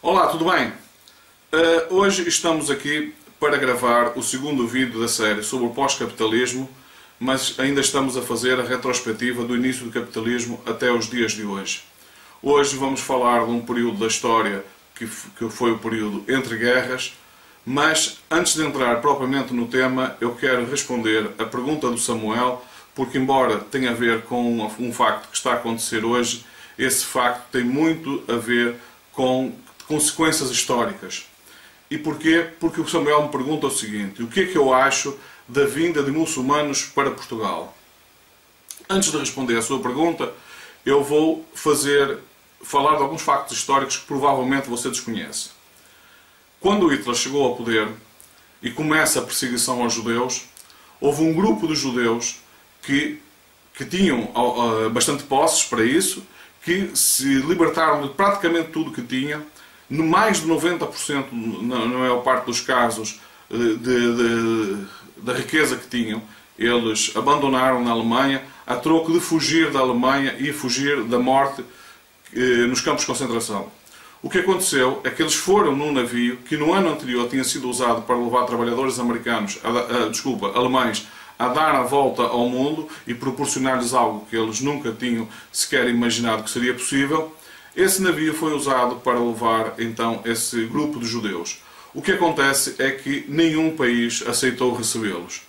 Olá, tudo bem? Hoje estamos aqui para gravar o segundo vídeo da série sobre o pós-capitalismo, mas ainda estamos a fazer a retrospectiva do início do capitalismo até os dias de hoje. Hoje vamos falar de um período da história que foi o período entre guerras, mas antes de entrar propriamente no tema, eu quero responder a pergunta do Samuel, porque embora tenha a ver com um facto que está a acontecer hoje, esse facto tem muito a ver com consequências históricas. E porquê? Porque o Samuel me pergunta o seguinte: o que é que eu acho da vinda de muçulmanos para Portugal? Antes de responder à sua pergunta, eu vou falar de alguns factos históricos que provavelmente você desconhece. Quando Hitler chegou ao poder e começa a perseguição aos judeus, houve um grupo de judeus que tinham bastante posses para isso, que se libertaram de praticamente tudo que tinham, mais de 90%, na maior parte dos casos, da riqueza que tinham, eles abandonaram na Alemanha a troco de fugir da Alemanha e fugir da morte nos campos de concentração. O que aconteceu é que eles foram num navio que no ano anterior tinha sido usado para levar trabalhadores alemães a dar a volta ao mundo e proporcionar-lhes algo que eles nunca tinham sequer imaginado que seria possível. Esse navio foi usado para levar então esse grupo de judeus. O que acontece é que nenhum país aceitou recebê-los.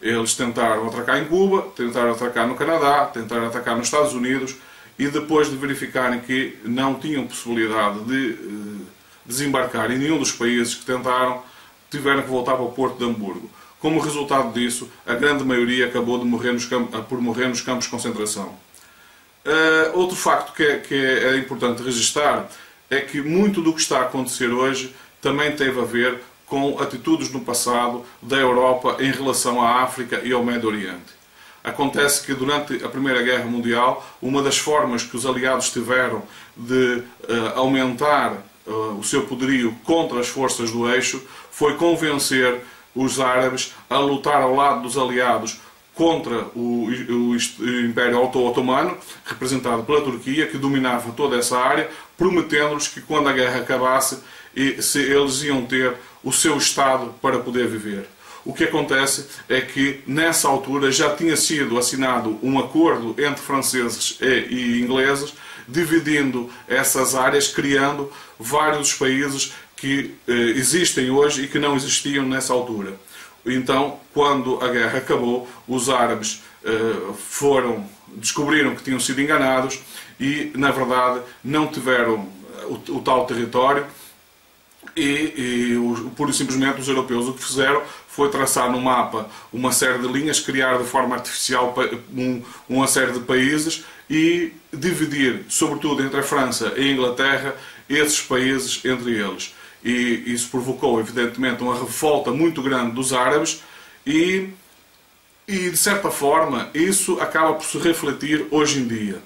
Eles tentaram atracar em Cuba, tentaram atracar no Canadá, tentaram atracar nos Estados Unidos, e depois de verificarem que não tinham possibilidade de desembarcar em nenhum dos países que tentaram, tiveram que voltar para o Porto de Hamburgo. Como resultado disso, a grande maioria acabou por morrer nos campos de concentração. Outro facto que é importante registrar é que muito do que está a acontecer hoje também teve a ver com atitudes no passado da Europa em relação à África e ao Médio Oriente. Acontece que durante a Primeira Guerra Mundial, uma das formas que os aliados tiveram de aumentar o seu poderio contra as forças do eixo foi convencer os árabes a lutar ao lado dos aliados contra o Império Otomano, representado pela Turquia, que dominava toda essa área, prometendo-lhes que quando a guerra acabasse, eles iam ter o seu Estado para poder viver. O que acontece é que, nessa altura, já tinha sido assinado um acordo entre franceses e ingleses, dividindo essas áreas, criando vários países que existem hoje e que não existiam nessa altura. Então, quando a guerra acabou, os árabes descobriram que tinham sido enganados e, na verdade, não tiveram o tal território e pura e simplesmente os europeus o que fizeram foi traçar no mapa uma série de linhas, criar de forma artificial uma série de países e dividir, sobretudo entre a França e a Inglaterra, esses países entre eles. E isso provocou, evidentemente, uma revolta muito grande dos árabes e, de certa forma, isso acaba por se refletir hoje em dia.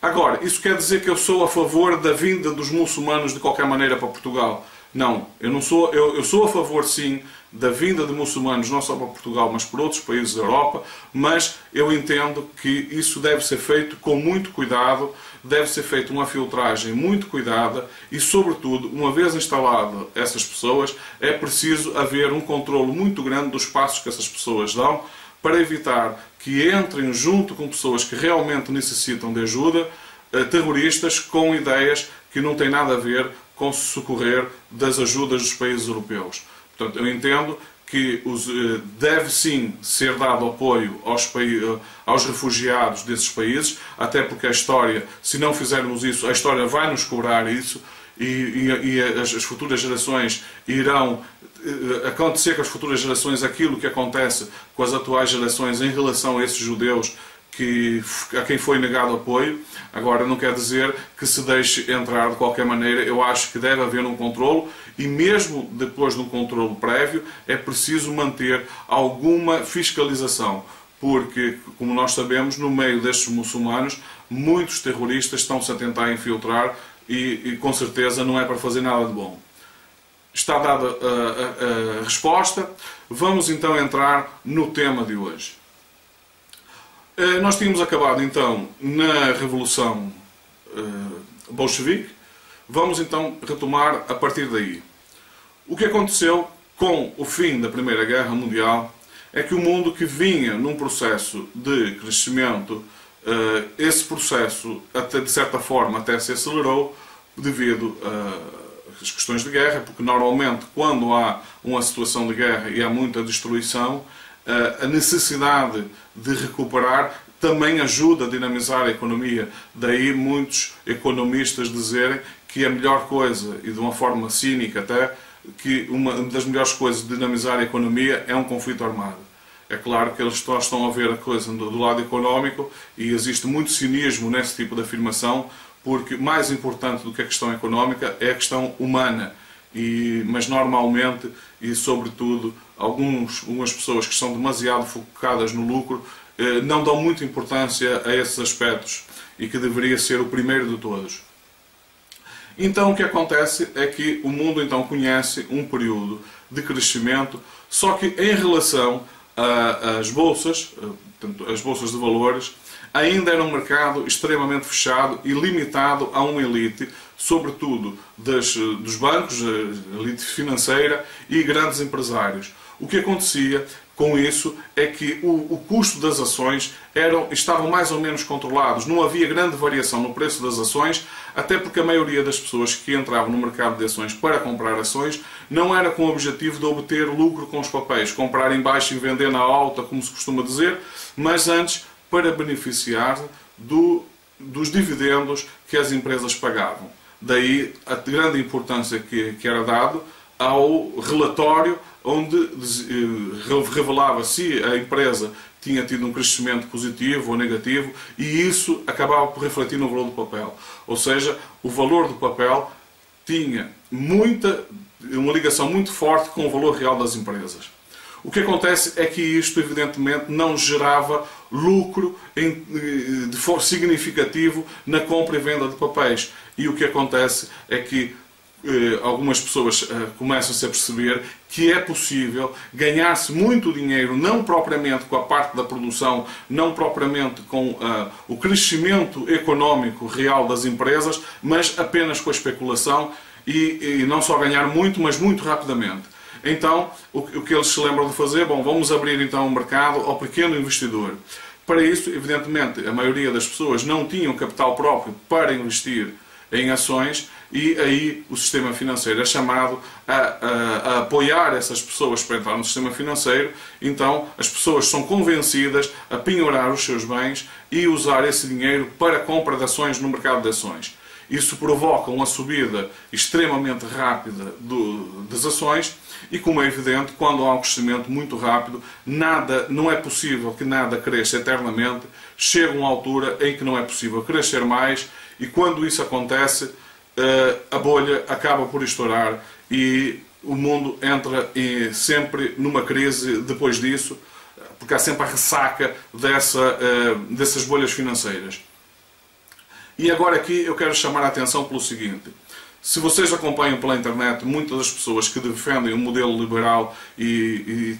Agora, isso quer dizer que eu sou a favor da vinda dos muçulmanos de qualquer maneira para Portugal? Não, eu sou a favor, sim, da vinda de muçulmanos, não só para Portugal, mas por outros países da Europa, mas eu entendo que isso deve ser feito com muito cuidado, deve ser feita uma filtragem muito cuidada e, sobretudo, uma vez instaladas essas pessoas, é preciso haver um controle muito grande dos passos que essas pessoas dão, para evitar que entrem junto com pessoas que realmente necessitam de ajuda, terroristas com ideias que não têm nada a ver com se socorrer das ajudas dos países europeus. Portanto, eu entendo que deve sim ser dado apoio aos refugiados desses países, até porque a história, se não fizermos isso, a história vai nos cobrar isso e as futuras gerações irão acontecer com as futuras gerações aquilo que acontece com as atuais gerações em relação a esses judeus a quem foi negado apoio. Agora, não quer dizer que se deixe entrar de qualquer maneira. Eu acho que deve haver um controlo e mesmo depois de um controlo prévio é preciso manter alguma fiscalização, porque, como nós sabemos, no meio destes muçulmanos, muitos terroristas estão-se a tentar infiltrar e com certeza não é para fazer nada de bom. Está dada a resposta. Vamos então entrar no tema de hoje. Nós tínhamos acabado então na Revolução Bolchevique, Vamos então retomar a partir daí. O que aconteceu com o fim da Primeira Guerra Mundial é que o mundo que vinha num processo de crescimento, esse processo, até, de certa forma, até se acelerou devido às questões de guerra, porque normalmente quando há uma situação de guerra e há muita destruição, a necessidade de recuperar também ajuda a dinamizar a economia. Daí muitos economistas dizerem que a melhor coisa, e de uma forma cínica até, que uma das melhores coisas de dinamizar a economia é um conflito armado. É claro que eles estão a ver a coisa do lado económico e existe muito cinismo nesse tipo de afirmação, porque mais importante do que a questão económica é a questão humana. Mas normalmente, e sobretudo, algumas pessoas que são demasiado focadas no lucro não dão muita importância a esses aspectos e que deveria ser o primeiro de todos. Então o que acontece é que o mundo então conhece um período de crescimento, só que em relação às bolsas, portanto, as bolsas de valores, ainda era um mercado extremamente fechado e limitado a uma elite, sobretudo dos bancos, a elite financeira e grandes empresários. O que acontecia com isso é que o custo das ações estavam mais ou menos controlados. Não havia grande variação no preço das ações, até porque a maioria das pessoas que entravam no mercado de ações para comprar ações não era com o objetivo de obter lucro com os papéis, comprar em baixo e vender na alta, como se costuma dizer, mas antes para beneficiar dos dividendos que as empresas pagavam. Daí a grande importância que era dado ao relatório, onde revelava se a empresa tinha tido um crescimento positivo ou negativo, e isso acabava por refletir no valor do papel. Ou seja, o valor do papel tinha uma ligação muito forte com o valor real das empresas. O que acontece é que isto, evidentemente, não gerava lucro de forma significativo na compra e venda de papéis. E o que acontece é que algumas pessoas começam-se a perceber que é possível ganhar-se muito dinheiro, não propriamente com a parte da produção, não propriamente com o crescimento económico real das empresas, mas apenas com a especulação e não só ganhar muito, mas muito rapidamente. Então, o que eles se lembram de fazer? Bom, vamos abrir então um mercado ao pequeno investidor. Para isso, evidentemente, a maioria das pessoas não tinham capital próprio para investir em ações, e aí o sistema financeiro é chamado a apoiar essas pessoas para entrar no sistema financeiro. Então as pessoas são convencidas a penhorar os seus bens e usar esse dinheiro para a compra de ações no mercado de ações. Isso provoca uma subida extremamente rápida das ações e, como é evidente, quando há um crescimento muito rápido, não é possível que nada cresça eternamente. Chega uma altura em que não é possível crescer mais e, quando isso acontece, a bolha acaba por estourar e o mundo entra sempre numa crise depois disso, porque há sempre a ressaca dessas bolhas financeiras. E agora aqui eu quero chamar a atenção pelo seguinte: se vocês acompanham pela internet muitas das pessoas que defendem o modelo liberal e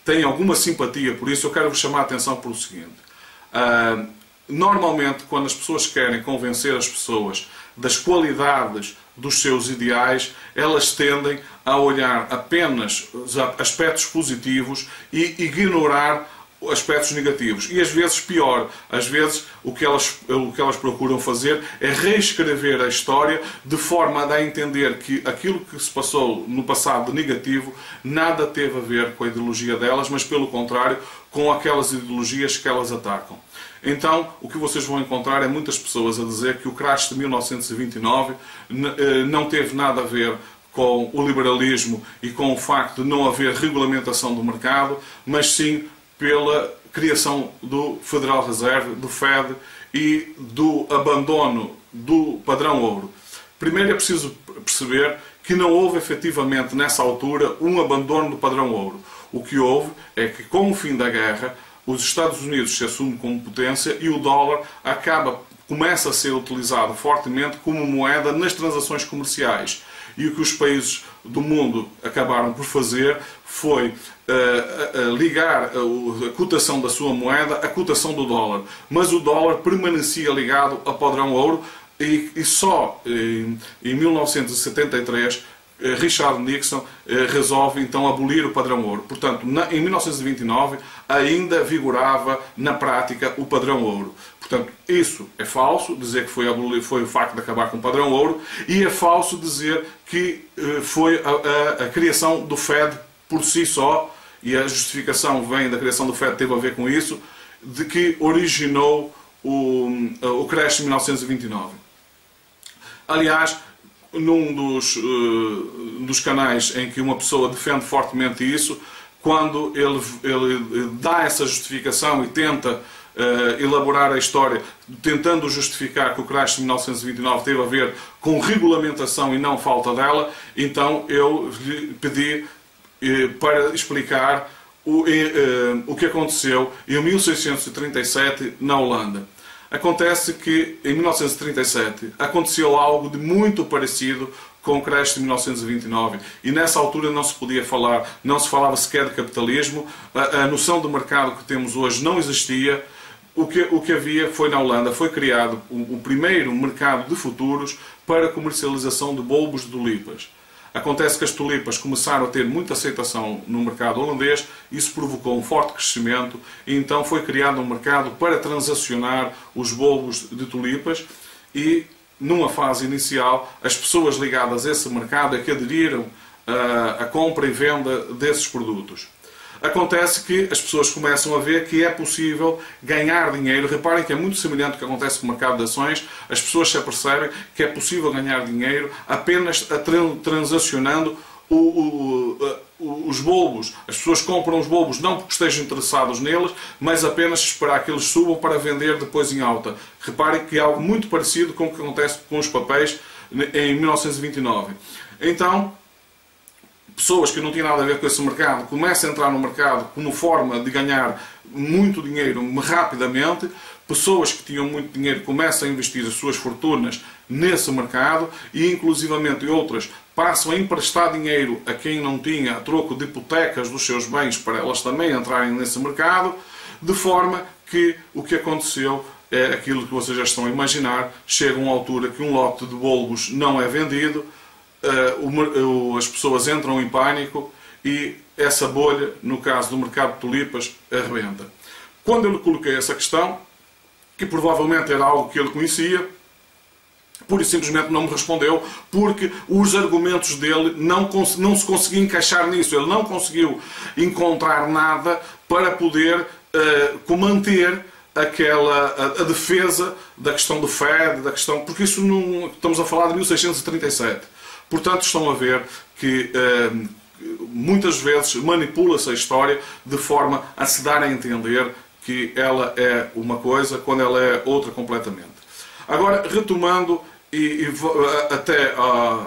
têm alguma simpatia por isso, eu quero vos chamar a atenção pelo seguinte. Normalmente, quando as pessoas querem convencer as pessoas das qualidades dos seus ideais, elas tendem a olhar apenas os aspectos positivos e ignorar aspectos negativos. E às vezes pior, às vezes o que elas procuram fazer é reescrever a história de forma a dar a entender que aquilo que se passou no passado de negativo nada teve a ver com a ideologia delas, mas pelo contrário, com aquelas ideologias que elas atacam. Então, o que vocês vão encontrar é muitas pessoas a dizer que o crash de 1929 não teve nada a ver com o liberalismo e com o facto de não haver regulamentação do mercado, mas sim pela criação do Federal Reserve, do Fed e do abandono do padrão ouro. Primeiro é preciso perceber que não houve efetivamente nessa altura um abandono do padrão ouro. O que houve é que, com o fim da guerra, os Estados Unidos se assumem como potência e o dólar começa a ser utilizado fortemente como moeda nas transações comerciais. E o que os países do mundo acabaram por fazer foi ligar a cotação da sua moeda à cotação do dólar. Mas o dólar permanecia ligado ao padrão ouro, e só em 1973 Richard Nixon resolve então abolir o padrão ouro. Portanto, em 1929 ainda vigorava na prática o padrão ouro. Portanto, isso é falso, dizer que foi o facto de acabar com o padrão ouro, e é falso dizer que foi a criação do Fed por si só, e a justificação vem da criação do Fed, teve a ver com isso, de que originou o crash de 1929. Aliás, num dos canais em que uma pessoa defende fortemente isso, quando ele dá essa justificação e tenta elaborar a história, tentando justificar que o crash de 1929 teve a ver com regulamentação e não falta dela, então eu lhe pedi para explicar o que aconteceu em 1637 na Holanda. Acontece que em 1937 aconteceu algo de muito parecido com o crash de 1929 e nessa altura não se podia falar, não se falava sequer de capitalismo, a noção de mercado que temos hoje não existia. O que havia foi na Holanda, foi criado o primeiro mercado de futuros para comercialização de bulbos de tulipas. Acontece que as tulipas começaram a ter muita aceitação no mercado holandês, isso provocou um forte crescimento e então foi criado um mercado para transacionar os bulbos de tulipas e, numa fase inicial, as pessoas ligadas a esse mercado é que aderiram à compra e venda desses produtos. Acontece que as pessoas começam a ver que é possível ganhar dinheiro. Reparem que é muito semelhante ao que acontece com o mercado de ações. As pessoas se apercebem que é possível ganhar dinheiro apenas transacionando os bulbos. As pessoas compram os bulbos não porque estejam interessados neles, mas apenas esperar que eles subam para vender depois em alta. Reparem que é algo muito parecido com o que acontece com os papéis em 1929. Então, pessoas que não tinham nada a ver com esse mercado começam a entrar no mercado como forma de ganhar muito dinheiro rapidamente. Pessoas que tinham muito dinheiro começam a investir as suas fortunas nesse mercado e, inclusivamente, outras passam a emprestar dinheiro a quem não tinha a troco de hipotecas dos seus bens para elas também entrarem nesse mercado, de forma que o que aconteceu é aquilo que vocês já estão a imaginar. Chega uma altura que um lote de bulbos não é vendido, as pessoas entram em pânico e essa bolha, no caso do mercado de tulipas, arrebenta. Quando eu lhe coloquei essa questão, que provavelmente era algo que ele conhecia, pura e simplesmente não me respondeu, porque os argumentos dele não se conseguiam encaixar nisso. Ele não conseguiu encontrar nada para poder manter a defesa da questão do Fed, porque isso não, estamos a falar de 1637. Portanto, estão a ver que muitas vezes manipula-se a história de forma a se dar a entender que ela é uma coisa quando ela é outra completamente. Agora, retomando até a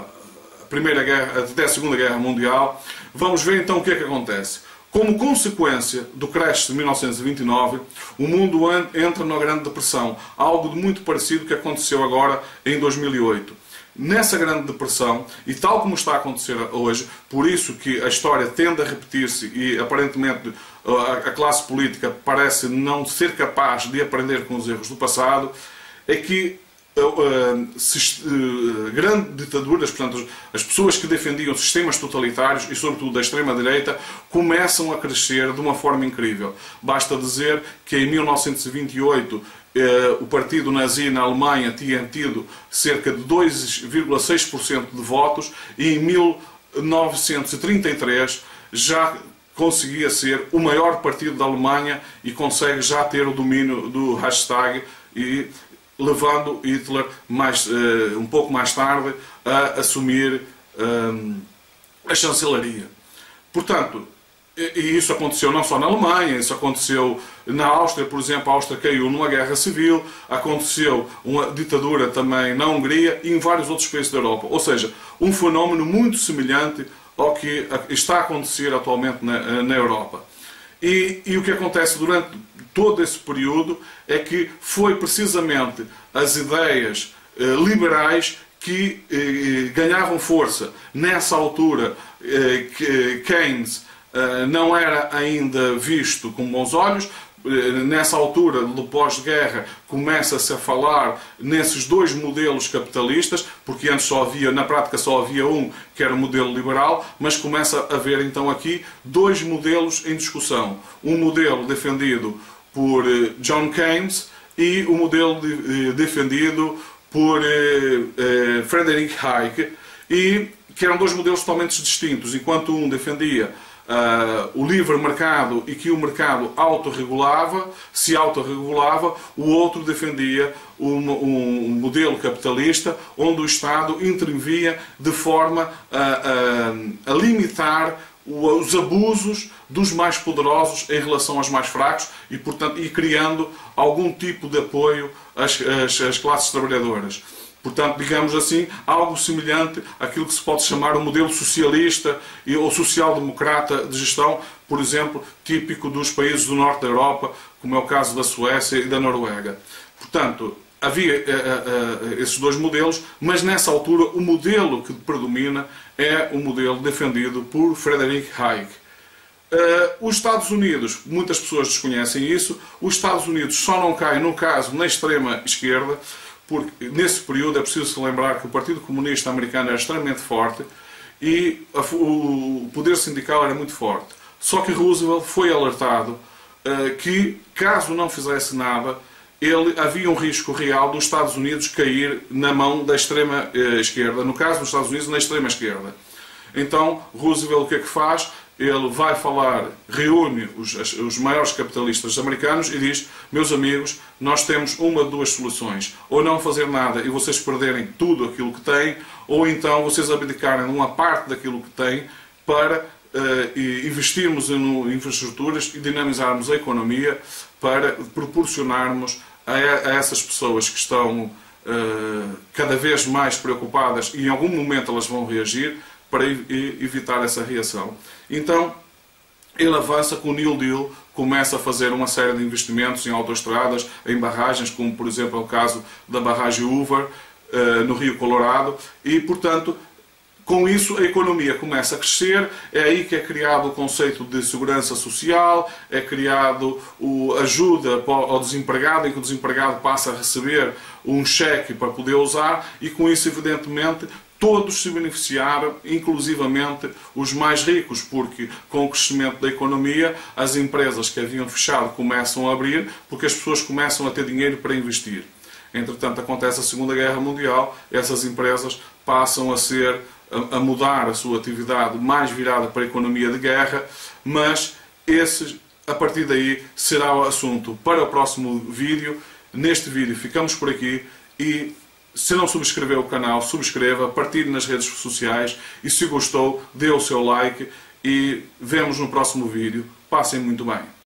Primeira Guerra, até a Segunda Guerra Mundial, vamos ver então o que é que acontece. Como consequência do crash de 1929, o mundo entra na Grande Depressão, algo de muito parecido que aconteceu agora em 2008. Nessa Grande Depressão, e tal como está a acontecer hoje, por isso que a história tende a repetir-se e aparentemente a classe política parece não ser capaz de aprender com os erros do passado, é que grandes ditaduras, portanto, as pessoas que defendiam sistemas totalitários e sobretudo da extrema-direita, começam a crescer de uma forma incrível. Basta dizer que em 1928 o partido nazi na Alemanha tinha tido cerca de 2,6% de votos e em 1933 já conseguia ser o maior partido da Alemanha e consegue já ter o domínio do hashtag, e levando Hitler um pouco mais tarde a assumir a chancelaria. Portanto, e isso aconteceu não só na Alemanha, isso aconteceu na Áustria, por exemplo. A Áustria caiu numa guerra civil, aconteceu uma ditadura também na Hungria e em vários outros países da Europa. Ou seja, um fenómeno muito semelhante ao que está a acontecer atualmente na Europa. E o que acontece durante todo esse período é que foi precisamente as ideias liberais que ganhavam força. Nessa altura, Keynes não era ainda visto com bons olhos. nessa altura do pós-guerra, começa-se a falar nesses dois modelos capitalistas, porque antes só havia, na prática só havia um, que era o modelo liberal, mas começa a haver então aqui dois modelos em discussão. Um modelo defendido por John Keynes e o modelo defendido por Frederick Hayek, e que eram dois modelos totalmente distintos. Enquanto um defendia o livre mercado e que o mercado se autorregulava, o outro defendia um modelo capitalista onde o Estado intervinha de forma a limitar os abusos dos mais poderosos em relação aos mais fracos e, portanto, criando algum tipo de apoio às classes trabalhadoras. Portanto, digamos assim, algo semelhante àquilo que se pode chamar o modelo socialista ou social-democrata de gestão, por exemplo, típico dos países do norte da Europa, como é o caso da Suécia e da Noruega. Portanto, havia esses dois modelos, mas nessa altura o modelo que predomina é o modelo defendido por Frederick Hayek. Os Estados Unidos, muitas pessoas desconhecem isso, os Estados Unidos só não caem, no caso, na extrema esquerda, porque nesse período é preciso se lembrar que o Partido Comunista Americano era extremamente forte e o poder sindical era muito forte. Só que Roosevelt foi alertado que, caso não fizesse nada, havia um risco real dos Estados Unidos cair na mão da extrema esquerda, no caso dos Estados Unidos, na extrema esquerda. Então, Roosevelt o que é que faz? Ele vai falar, reúne os maiores capitalistas americanos e diz: meus amigos, nós temos uma de duas soluções. Ou não fazer nada e vocês perderem tudo aquilo que têm, ou então vocês abdicarem uma parte daquilo que têm para investirmos em infraestruturas e dinamizarmos a economia para proporcionarmos a essas pessoas que estão cada vez mais preocupadas e em algum momento elas vão reagir, para evitar essa reação. Então, ele avança com o New Deal, começa a fazer uma série de investimentos em autoestradas, em barragens, como por exemplo é o caso da barragem Hoover, no Rio Colorado, e portanto, com isso a economia começa a crescer, é aí que é criado o conceito de segurança social, é criado ajuda ao desempregado, em que o desempregado passa a receber um cheque para poder usar, e com isso, evidentemente, todos se beneficiaram, inclusivamente os mais ricos, porque com o crescimento da economia, as empresas que haviam fechado começam a abrir, porque as pessoas começam a ter dinheiro para investir. Entretanto, acontece a Segunda Guerra Mundial, essas empresas passam a mudar a sua atividade mais virada para a economia de guerra, mas a partir daí será o assunto para o próximo vídeo. Neste vídeo ficamos por aqui e, se não subscreveu o canal, subscreva, partilhe nas redes sociais e, se gostou, dê o seu like e vemos no próximo vídeo. Passem muito bem.